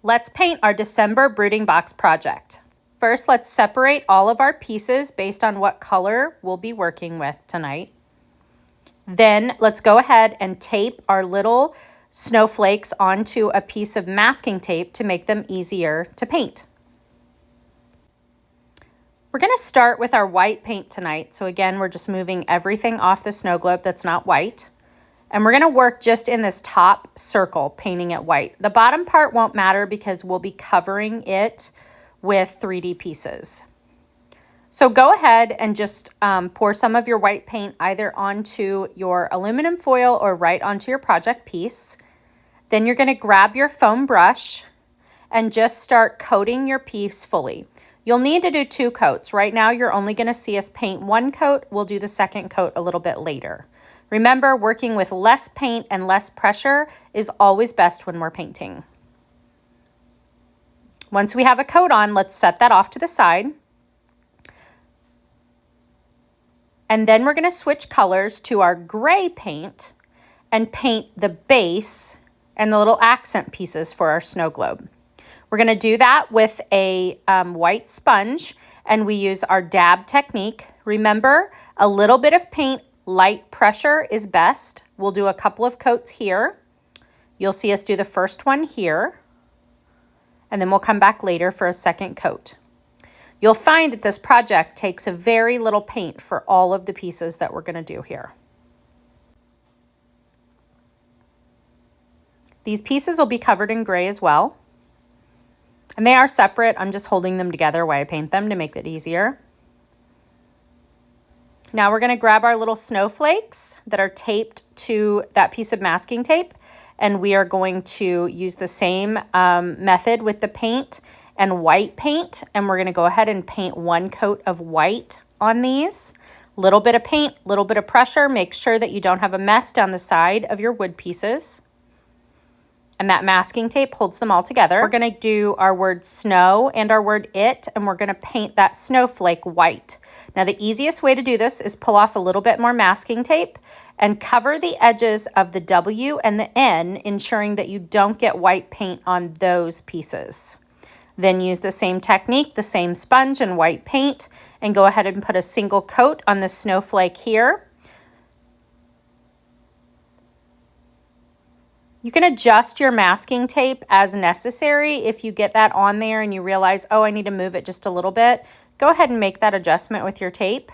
Let's paint our December brooding box project. First, let's separate all of our pieces based on what color we'll be working with tonight. Then let's go ahead and tape our little snowflakes onto a piece of masking tape to make them easier to paint. We're going to start with our white paint tonight. So again, we're just moving everything off the snow globe that's not white. And we're going to work just in this top circle, painting it white. The bottom part won't matter because we'll be covering it with 3D pieces. So go ahead and just pour some of your white paint either onto your aluminum foil or right onto your project piece. Then you're going to grab your foam brush and just start coating your piece fully. You'll need to do 2 coats. Right now, you're only going to see us paint 1 coat. We'll do the second coat a little bit later. Remember, working with less paint and less pressure is always best when we're painting. Once we have a coat on, let's set that off to the side. And then we're going to switch colors to our gray paint and paint the base and the little accent pieces for our snow globe. We're going to do that with a white sponge, and we use our dab technique. Remember, a little bit of paint, light pressure is best. We'll do a couple of coats here. You'll see us do the first one here, and then we'll come back later for a second coat. You'll find that this project takes a very little paint for all of the pieces that we're going to do here. These pieces will be covered in gray as well. And they are separate. I'm just holding them together while I paint them to make it easier. Now we're going to grab our little snowflakes that are taped to that piece of masking tape, and we are going to use the same method with the paint and white paint, and we're going to go ahead and paint 1 coat of white on these. Little bit of paint, little bit of pressure. Make sure that you don't have a mess down the side of your wood pieces. And that masking tape holds them all together. We're going to do our word snow and our word it, and we're going to paint that snowflake white. Now, the easiest way to do this is pull off a little bit more masking tape and cover the edges of the W and the N, ensuring that you don't get white paint on those pieces. Then use the same technique, the same sponge and white paint, and go ahead and put a single coat on the snowflake here. You can adjust your masking tape as necessary. If you get that on there and you realize, oh, I need to move it just a little bit, go ahead and make that adjustment with your tape.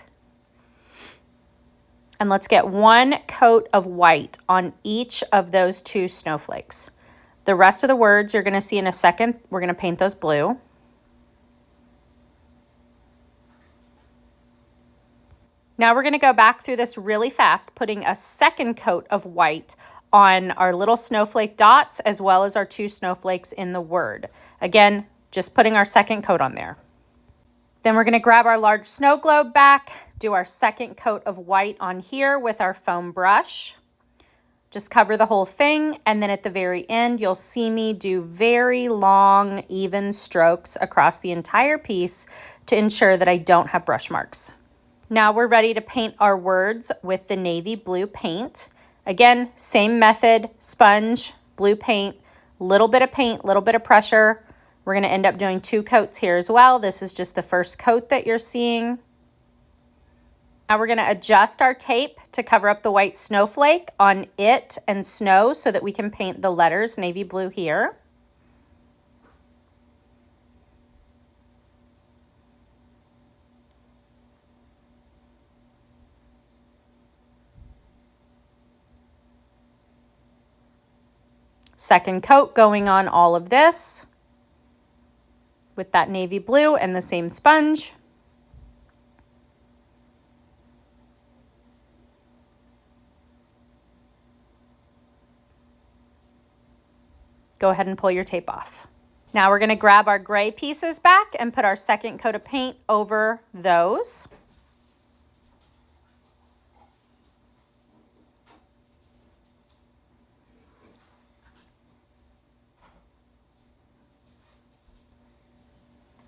And let's get 1 coat of white on each of those 2 snowflakes. The rest of the words you're going to see in a second. We're going to paint those blue. Now we're going to go back through this really fast, putting a second coat of white on our little snowflake dots as well as our 2 snowflakes in the word. Again, just putting our second coat on there. Then we're going to grab our large snow globe back, do our second coat of white on here with our foam brush. Just cover the whole thing, and then at the very end, you'll see me do very long, even strokes across the entire piece to ensure that I don't have brush marks. Now we're ready to paint our words with the navy blue paint. Again, same method, sponge, blue paint, little bit of pressure. We're going to end up doing 2 coats here as well. This is just the first coat that you're seeing. Now we're going to adjust our tape to cover up the white snowflake on it and snow so that we can paint the letters navy blue here. Second coat going on all of this with that navy blue and the same sponge. Go ahead and pull your tape off. Now we're going to grab our gray pieces back and put our second coat of paint over those.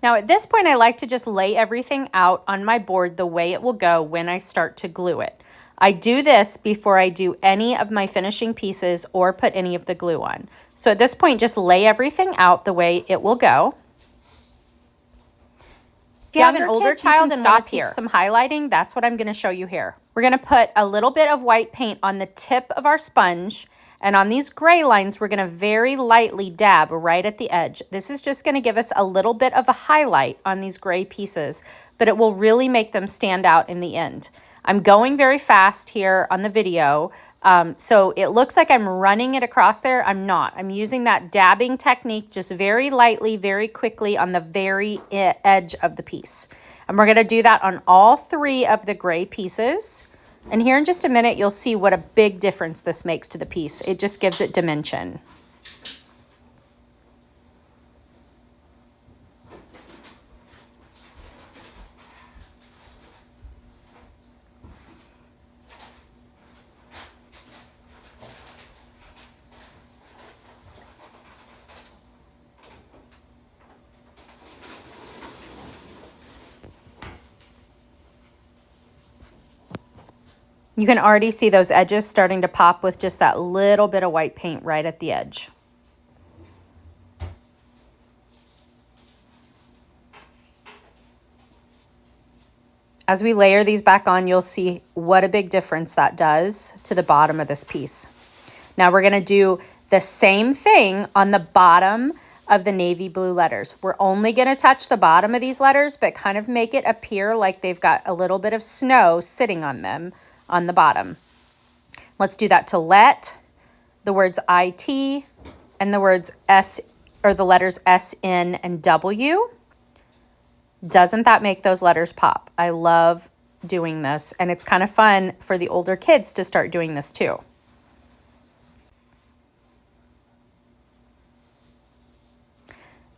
Now at this point, I like to just lay everything out on my board the way it will go when I start to glue it. I do this before I do any of my finishing pieces or put any of the glue on. So at this point, just lay everything out the way it will go. If you have an older child and want to teach some highlighting, that's what I'm going to show you here. We're going to put a little bit of white paint on the tip of our sponge, and on these gray lines, we're going to very lightly dab right at the edge. This is just going to give us a little bit of a highlight on these gray pieces, but it will really make them stand out in the end. I'm going very fast here on the video, so it looks like I'm running it across there. I'm not. I'm using that dabbing technique just very lightly, very quickly on the very edge of the piece. And we're going to do that on all 3 of the gray pieces. And here in just a minute, you'll see what a big difference this makes to the piece. It just gives it dimension. You can already see those edges starting to pop with just that little bit of white paint right at the edge. As we layer these back on, you'll see what a big difference that does to the bottom of this piece. Now we're going to do the same thing on the bottom of the navy blue letters. We're only going to touch the bottom of these letters, but kind of make it appear like they've got a little bit of snow sitting on them on the bottom. Let's do that to let, the words IT, and the words S, or the letters S, N, and W. Doesn't that make those letters pop? I love doing this, and it's kind of fun for the older kids to start doing this too.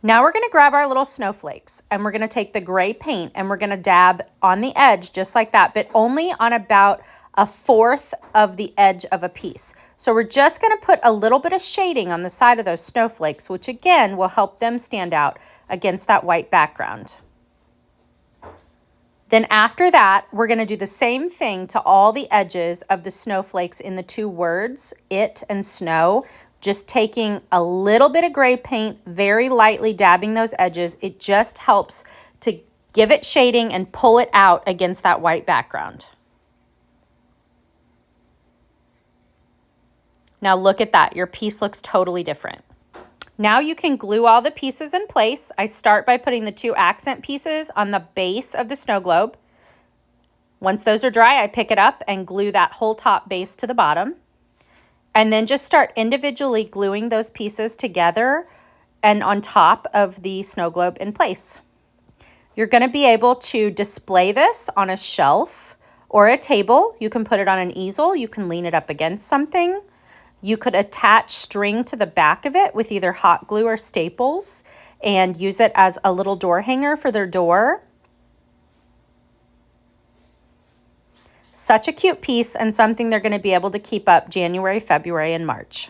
Now we're going to grab our little snowflakes, and we're going to take the gray paint and we're going to dab on the edge just like that, but only on about 1/4 of the edge of a piece. So we're just going to put a little bit of shading on the side of those snowflakes, which again will help them stand out against that white background. Then after that, we're going to do the same thing to all the edges of the snowflakes in the 2 words, it and snow. Just taking a little bit of gray paint, very lightly dabbing those edges. It just helps to give it shading and pull it out against that white background. Now look at that. Your piece looks totally different. Now you can glue all the pieces in place. I start by putting the 2 accent pieces on the base of the snow globe. Once those are dry, I pick it up and glue that whole top base to the bottom. And then just start individually gluing those pieces together and on top of the snow globe in place. You're going to be able to display this on a shelf or a table. You can put it on an easel. You can lean it up against something. You could attach string to the back of it with either hot glue or staples and use it as a little door hanger for their door. Such a cute piece and something they're going to be able to keep up January, February, and March.